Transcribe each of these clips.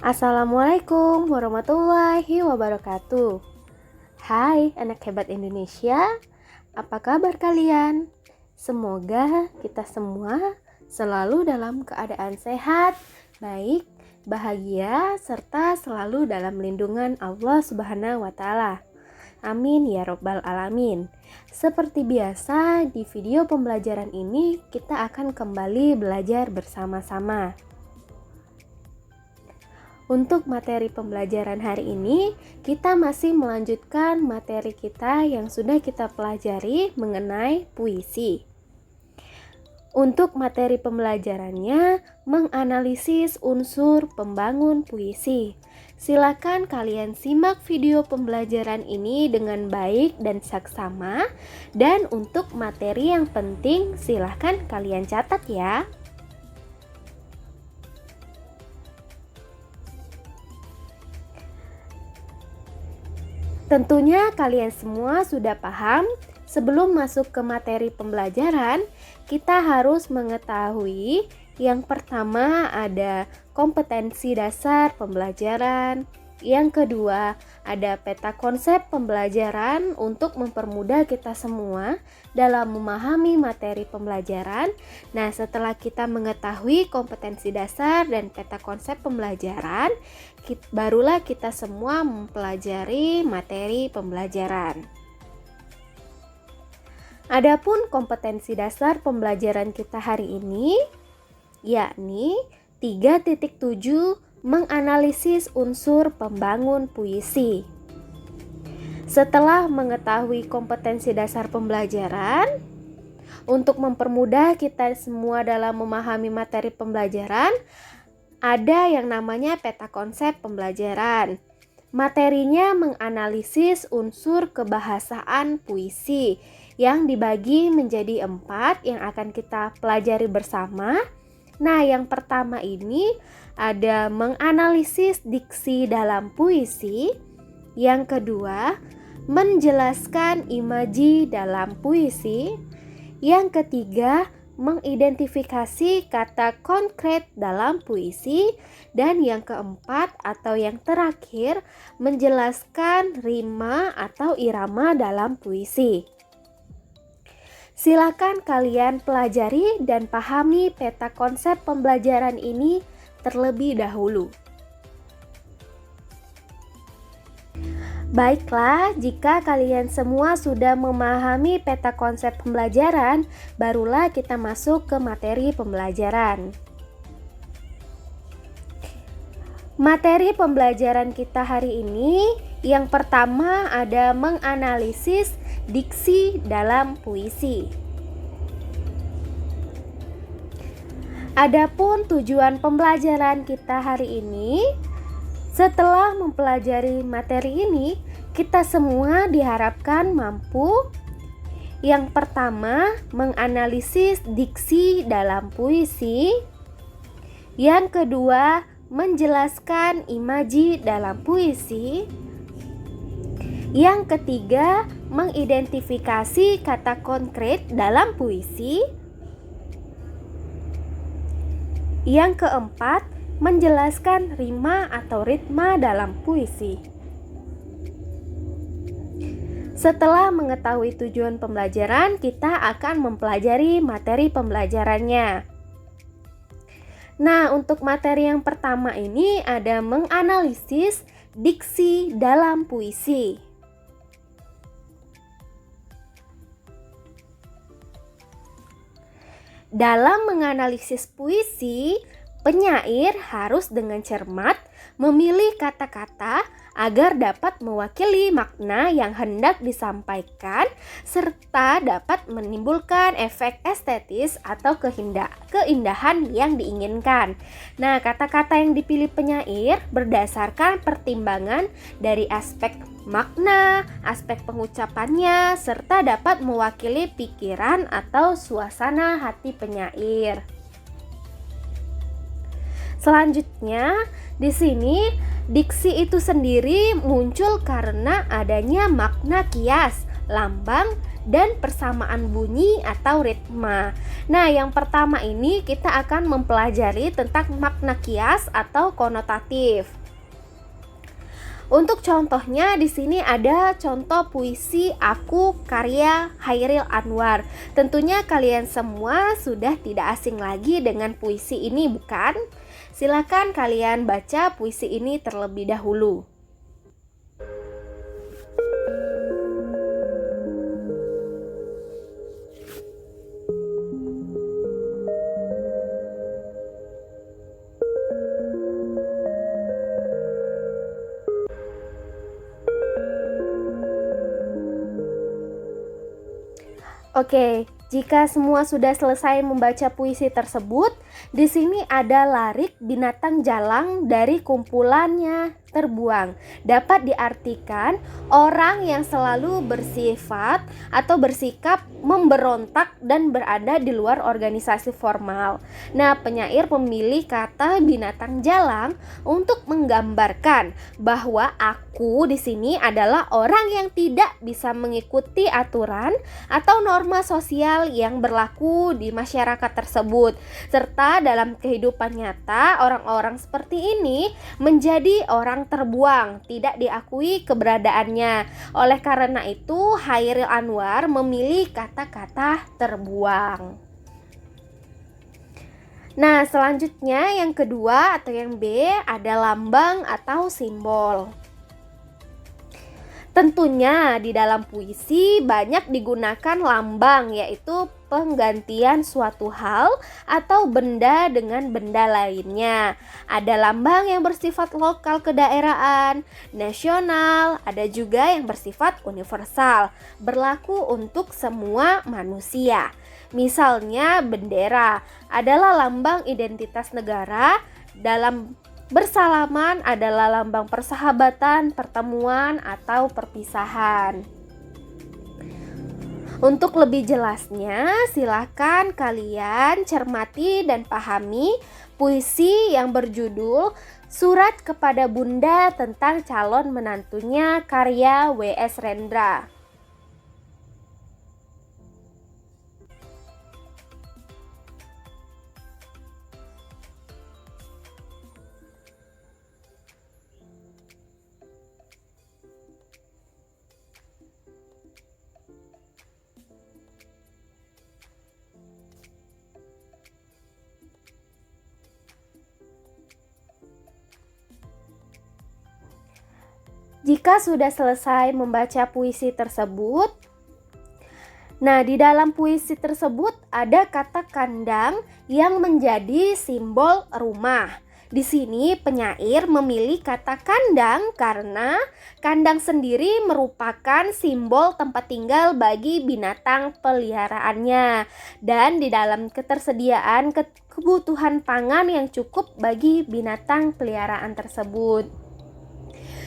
Assalamualaikum warahmatullahi wabarakatuh. Hai anak hebat Indonesia, apa kabar kalian? Semoga kita semua selalu dalam keadaan sehat, baik, bahagia, serta selalu dalam lindungan Allah Subhanahu wa Ta'ala. Amin ya Rabbal Alamin. Seperti biasa, di video pembelajaran ini kita akan kembali belajar bersama-sama. Untuk materi pembelajaran hari ini, kita masih melanjutkan materi kita yang sudah kita pelajari mengenai puisi. Untuk materi pembelajarannya, menganalisis unsur pembangun puisi. Silakan kalian simak video pembelajaran ini dengan baik dan saksama. Dan untuk materi yang penting, silakan kalian catat ya. Tentunya kalian semua sudah paham, sebelum masuk ke materi pembelajaran, kita harus mengetahui yang pertama ada kompetensi dasar pembelajaran, yang kedua ada peta konsep pembelajaran untuk mempermudah kita semua dalam memahami materi pembelajaran. Nah, setelah kita mengetahui kompetensi dasar dan peta konsep pembelajaran, barulah kita semua mempelajari materi pembelajaran. Adapun kompetensi dasar pembelajaran kita hari ini yakni 3.7 menganalisis unsur pembangun puisi. Setelah mengetahui kompetensi dasar pembelajaran, untuk mempermudah kita semua dalam memahami materi pembelajaran, ada yang namanya peta konsep pembelajaran. Materinya menganalisis unsur kebahasaan puisi yang dibagi menjadi 4 yang akan kita pelajari bersama. Nah, yang pertama ini ada menganalisis diksi dalam puisi. Yang kedua, menjelaskan imaji dalam puisi. Yang ketiga, mengidentifikasi kata konkret dalam puisi. Dan yang keempat atau yang terakhir, menjelaskan rima atau irama dalam puisi. Silakan kalian pelajari dan pahami peta konsep pembelajaran ini terlebih dahulu. Baiklah, jika kalian semua sudah memahami peta konsep pembelajaran, barulah kita masuk ke materi pembelajaran. Materi pembelajaran kita hari ini, yang pertama ada menganalisis diksi dalam puisi. Adapun tujuan pembelajaran kita hari ini, setelah mempelajari materi ini, kita semua diharapkan mampu yang pertama menganalisis diksi dalam puisi, yang kedua menjelaskan imaji dalam puisi, yang ketiga mengidentifikasi kata konkret dalam puisi, yang keempat menjelaskan rima atau ritma dalam puisi. Setelah mengetahui tujuan pembelajaran, kita akan mempelajari materi pembelajarannya. Nah, untuk materi yang pertama ini ada menganalisis diksi dalam puisi. Dalam menganalisis puisi, penyair harus dengan cermat memilih kata-kata agar dapat mewakili makna yang hendak disampaikan serta dapat menimbulkan efek estetis atau keindahan yang diinginkan. Nah, kata-kata yang dipilih penyair berdasarkan pertimbangan dari aspek makna, aspek pengucapannya, serta dapat mewakili pikiran atau suasana hati penyair. Selanjutnya, di sini diksi itu sendiri muncul karena adanya makna kias, lambang, dan persamaan bunyi atau ritma. Nah, yang pertama ini kita akan mempelajari tentang makna kias atau konotatif. Untuk contohnya di sini ada contoh puisi Aku karya Chairil Anwar. Tentunya kalian semua sudah tidak asing lagi dengan puisi ini, bukan? Silakan kalian baca puisi ini terlebih dahulu. Oke, jika semua sudah selesai membaca puisi tersebut, di sini ada larik binatang jalang dari kumpulannya terbuang. Dapat diartikan orang yang selalu bersifat atau bersikap memberontak dan berada di luar organisasi formal. Nah, penyair memilih kata binatang jalang untuk menggambarkan bahwa aku di sini adalah orang yang tidak bisa mengikuti aturan atau norma sosial yang berlaku di masyarakat tersebut. Serta dalam kehidupan nyata, orang-orang seperti ini menjadi orang terbuang, tidak diakui keberadaannya. Oleh karena itu, Chairil Anwar memilih kata-kata terbuang. Nah, selanjutnya yang kedua atau yang B ada lambang atau simbol. Tentunya di dalam puisi banyak digunakan lambang, yaitu penggantian suatu hal atau benda dengan benda lainnya. Ada lambang yang bersifat lokal kedaerahan, nasional, ada juga yang bersifat universal, berlaku untuk semua manusia. Misalnya bendera adalah lambang identitas negara, dalam bersalaman adalah lambang persahabatan, pertemuan, atau perpisahan. Untuk lebih jelasnya, silakan kalian cermati dan pahami puisi yang berjudul Surat kepada Bunda tentang calon menantunya karya W.S. Rendra. Jika sudah selesai membaca puisi tersebut, nah di dalam puisi tersebut ada kata kandang yang menjadi simbol rumah. Di sini penyair memilih kata kandang karena kandang sendiri merupakan simbol tempat tinggal bagi binatang peliharaannya dan di dalam ketersediaan kebutuhan pangan yang cukup bagi binatang peliharaan tersebut.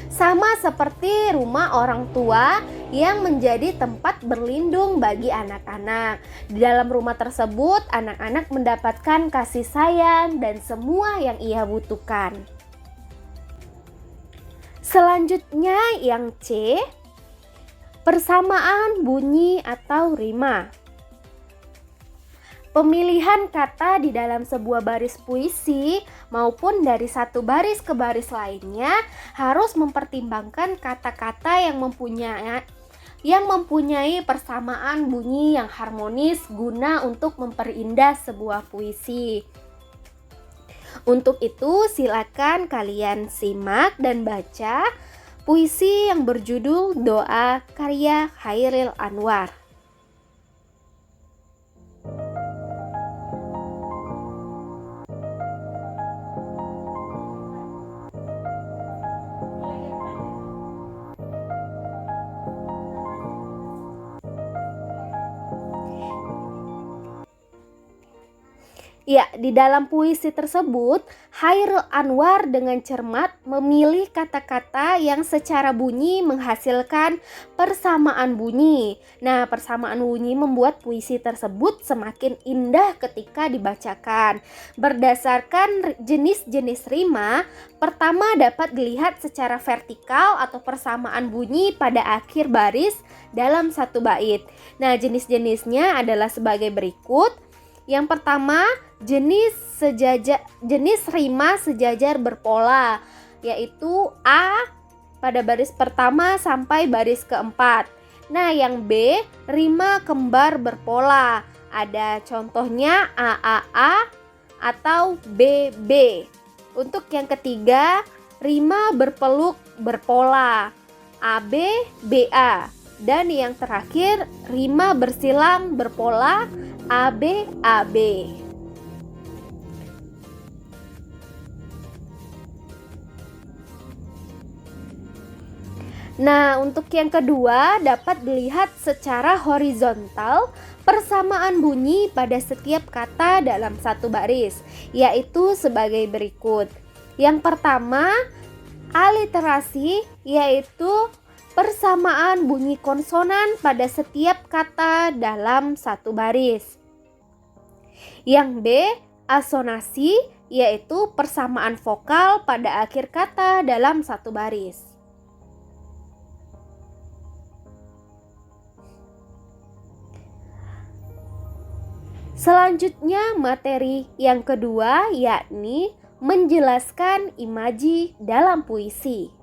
Sama seperti rumah orang tua yang menjadi tempat berlindung bagi anak-anak. Di dalam rumah tersebut, anak-anak mendapatkan kasih sayang dan semua yang ia butuhkan. Selanjutnya yang C, persamaan bunyi atau rima. Pemilihan kata di dalam sebuah baris puisi maupun dari satu baris ke baris lainnya harus mempertimbangkan kata-kata yang mempunyai persamaan bunyi yang harmonis guna untuk memperindah sebuah puisi. Untuk itu silakan kalian simak dan baca puisi yang berjudul Doa karya Chairil Anwar. Ya, di dalam puisi tersebut, Chairil Anwar dengan cermat memilih kata-kata yang secara bunyi menghasilkan persamaan bunyi. Nah, persamaan bunyi membuat puisi tersebut semakin indah ketika dibacakan. Berdasarkan jenis-jenis rima, pertama dapat dilihat secara vertikal atau persamaan bunyi pada akhir baris dalam satu bait. Nah, jenis-jenisnya adalah sebagai berikut. Yang pertama, jenis rima sejajar berpola, yaitu A pada baris pertama sampai baris keempat. Nah, yang B, rima kembar berpola. Ada contohnya AAA atau BB. Untuk yang ketiga, rima berpeluk berpola, AB, BA. Dan yang terakhir, rima bersilang berpola, AB, AB. Nah, untuk yang kedua dapat dilihat secara horizontal persamaan bunyi pada setiap kata dalam satu baris, yaitu sebagai berikut. Yang pertama, aliterasi, yaitu persamaan bunyi konsonan pada setiap kata dalam satu baris. Yang B, asonasi, yaitu persamaan vokal pada akhir kata dalam satu baris. Selanjutnya materi yang kedua, yakni menjelaskan imaji dalam puisi.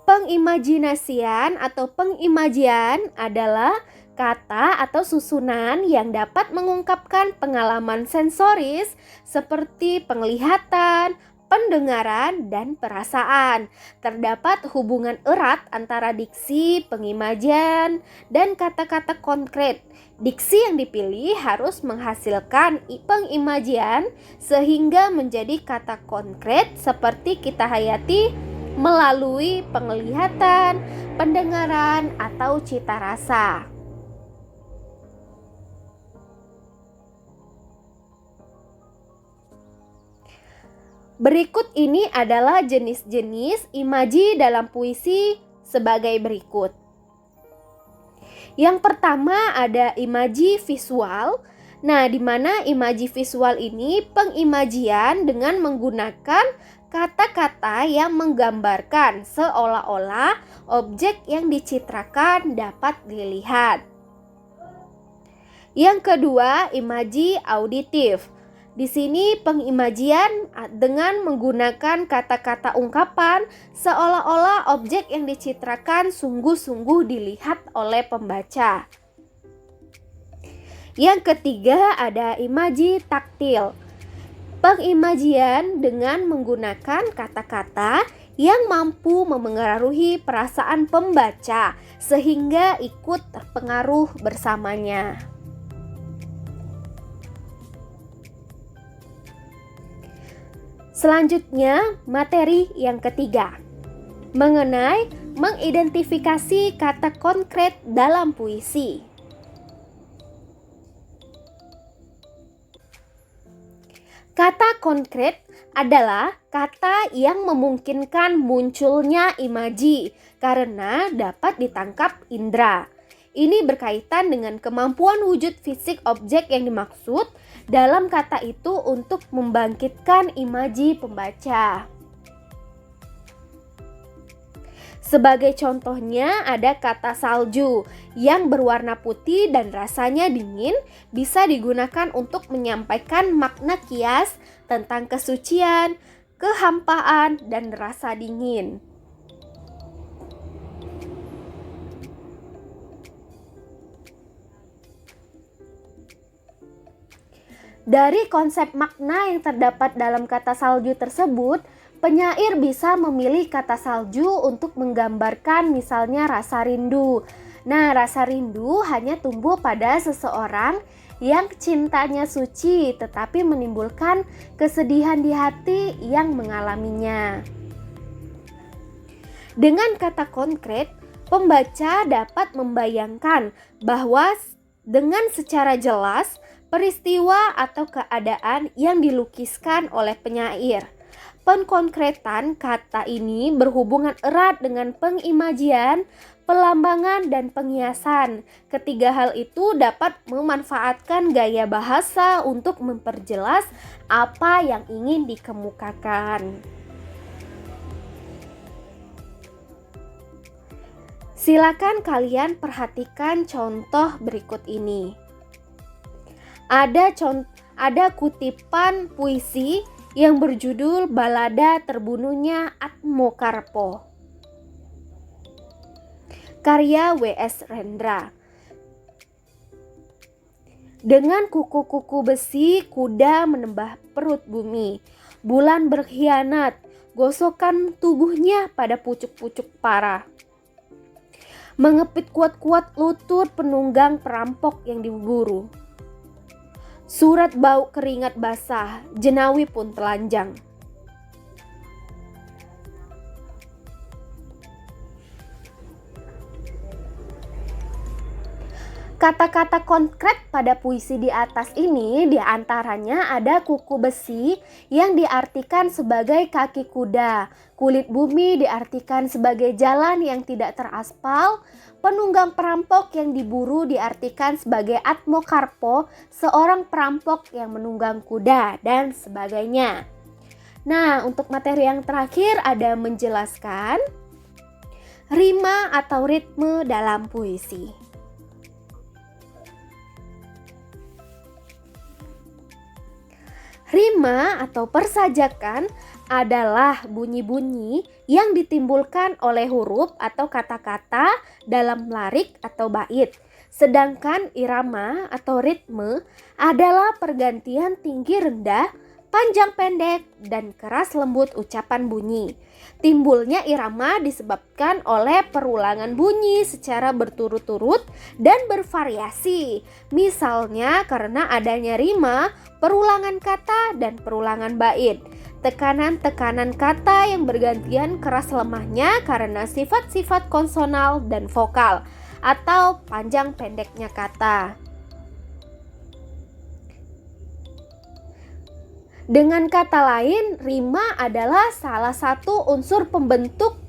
Pengimajinasian atau pengimajian adalah kata atau susunan yang dapat mengungkapkan pengalaman sensoris seperti penglihatan, pendengaran, dan perasaan. Terdapat hubungan erat antara diksi, pengimajian, dan kata-kata konkret. Diksi yang dipilih harus menghasilkan pengimajian sehingga menjadi kata konkret seperti kita hayati melalui penglihatan, pendengaran, atau cita rasa. Berikut ini adalah jenis-jenis imaji dalam puisi sebagai berikut. Yang pertama ada imaji visual. Nah, di mana imaji visual ini pengimajian dengan menggunakan kata-kata yang menggambarkan seolah-olah objek yang dicitrakan dapat dilihat. Yang kedua, imaji auditif. Di sini pengimajian dengan menggunakan kata-kata ungkapan seolah-olah objek yang dicitrakan sungguh-sungguh dilihat oleh pembaca. Yang ketiga ada imaji taktil. Pengimajian dengan menggunakan kata-kata yang mampu memengaruhi perasaan pembaca sehingga ikut terpengaruh bersamanya. Selanjutnya, materi yang ketiga, mengenai mengidentifikasi kata konkret dalam puisi. Kata konkret adalah kata yang memungkinkan munculnya imaji karena dapat ditangkap indera. Ini berkaitan dengan kemampuan wujud fisik objek yang dimaksud dalam kata itu untuk membangkitkan imaji pembaca. Sebagai contohnya ada kata salju yang berwarna putih dan rasanya dingin bisa digunakan untuk menyampaikan makna kias tentang kesucian, kehampaan, dan rasa dingin. Dari konsep makna yang terdapat dalam kata salju tersebut, penyair bisa memilih kata salju untuk menggambarkan misalnya rasa rindu. Nah, rasa rindu hanya tumbuh pada seseorang yang cintanya suci tetapi menimbulkan kesedihan di hati yang mengalaminya. Dengan kata konkret, Pembaca dapat membayangkan bahwa dengan secara jelas peristiwa atau keadaan yang dilukiskan oleh penyair. Pengkonkretan kata ini berhubungan erat dengan pengimajian, pelambangan, dan penghiasan. Ketiga hal itu dapat memanfaatkan gaya bahasa untuk memperjelas apa yang ingin dikemukakan. Silakan kalian perhatikan contoh berikut ini. Ada kutipan puisi yang berjudul Balada Terbunuhnya Atmokarpo, karya W.S. Rendra. Dengan kuku-kuku besi, kuda menembah perut bumi. Bulan berkhianat, gosokkan tubuhnya pada pucuk-pucuk parah. Mengepit kuat-kuat lutut penunggang perampok yang diburu. Surat bau keringat basah, jenawi pun telanjang. Kata-kata konkret pada puisi di atas ini diantaranya ada kuku besi yang diartikan sebagai kaki kuda, kulit bumi diartikan sebagai jalan yang tidak teraspal, penunggang perampok yang diburu diartikan sebagai Atmokarpo, seorang perampok yang menunggang kuda, dan sebagainya. Nah, untuk materi yang terakhir ada menjelaskan rima atau ritme dalam puisi. Rima atau persajakan adalah bunyi-bunyi yang ditimbulkan oleh huruf atau kata-kata dalam larik atau bait. Sedangkan irama atau ritme adalah pergantian tinggi rendah, panjang pendek, dan keras lembut ucapan bunyi. Timbulnya irama disebabkan oleh perulangan bunyi secara berturut-turut dan bervariasi. Misalnya karena adanya rima, perulangan kata, dan perulangan bait. Tekanan-tekanan kata yang bergantian keras lemahnya karena sifat-sifat konsonal dan vokal atau panjang pendeknya kata. Dengan kata lain, rima adalah salah satu unsur pembentuk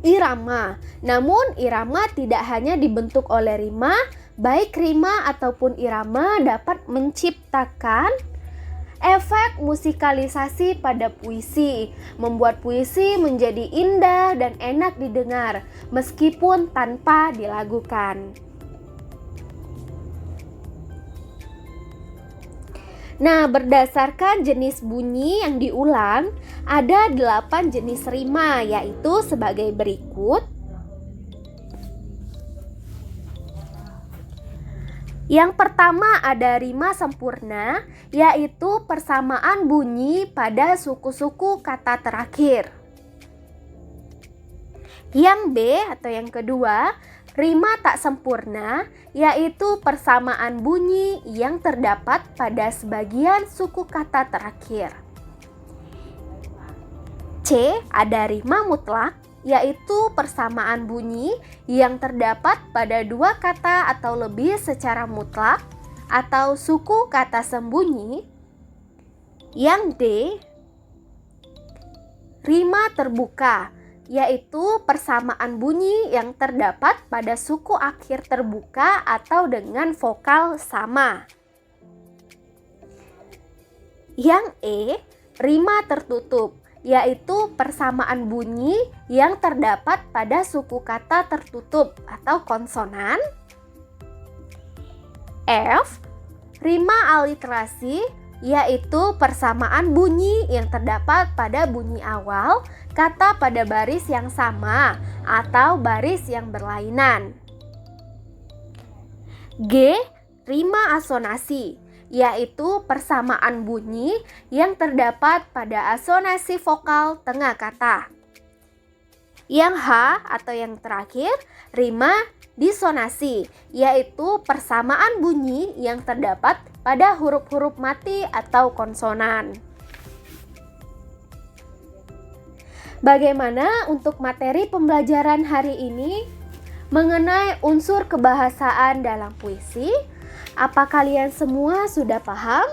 irama. Namun irama tidak hanya dibentuk oleh rima, baik rima ataupun irama dapat menciptakan efek musikalisasi pada puisi, membuat puisi menjadi indah dan enak didengar meskipun tanpa dilagukan. Nah, berdasarkan jenis bunyi yang diulang, ada 8 jenis rima, yaitu sebagai berikut. Yang pertama ada rima sempurna, yaitu persamaan bunyi pada suku-suku kata terakhir. Yang B atau yang kedua, rima tak sempurna, yaitu persamaan bunyi yang terdapat pada sebagian suku kata terakhir. C. Ada rima mutlak, yaitu persamaan bunyi yang terdapat pada dua kata atau lebih secara mutlak atau suku kata sembunyi. Yang D. Rima terbuka, yaitu persamaan bunyi yang terdapat pada suku akhir terbuka atau dengan vokal sama. Yang E. Rima tertutup, yaitu persamaan bunyi yang terdapat pada suku kata tertutup atau konsonan. F. Rima aliterasi, yaitu persamaan bunyi yang terdapat pada bunyi awal kata pada baris yang sama atau baris yang berlainan. G. Rima asonasi, yaitu persamaan bunyi yang terdapat pada asonasi vokal tengah kata. Yang H atau yang terakhir, rima disonasi, yaitu persamaan bunyi yang terdapat pada huruf-huruf mati atau konsonan. Bagaimana untuk materi pembelajaran hari ini? mengenai unsur kebahasaan dalam puisi. Apa kalian semua sudah paham?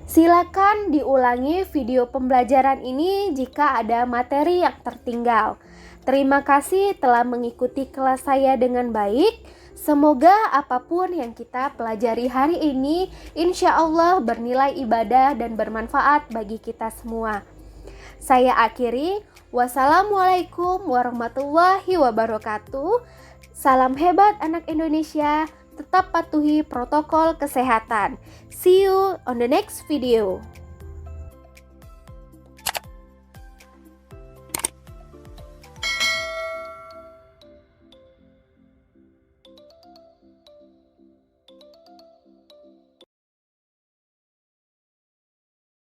Silakan diulangi video pembelajaran ini jika ada materi yang tertinggal. Terima kasih telah mengikuti kelas saya dengan baik. Semoga apapun yang kita pelajari hari ini, insya Allah bernilai ibadah dan bermanfaat bagi kita semua. Saya akhiri. Wassalamualaikum warahmatullahi wabarakatuh. Salam hebat anak Indonesia. Tetap patuhi protokol kesehatan. See you on the next video.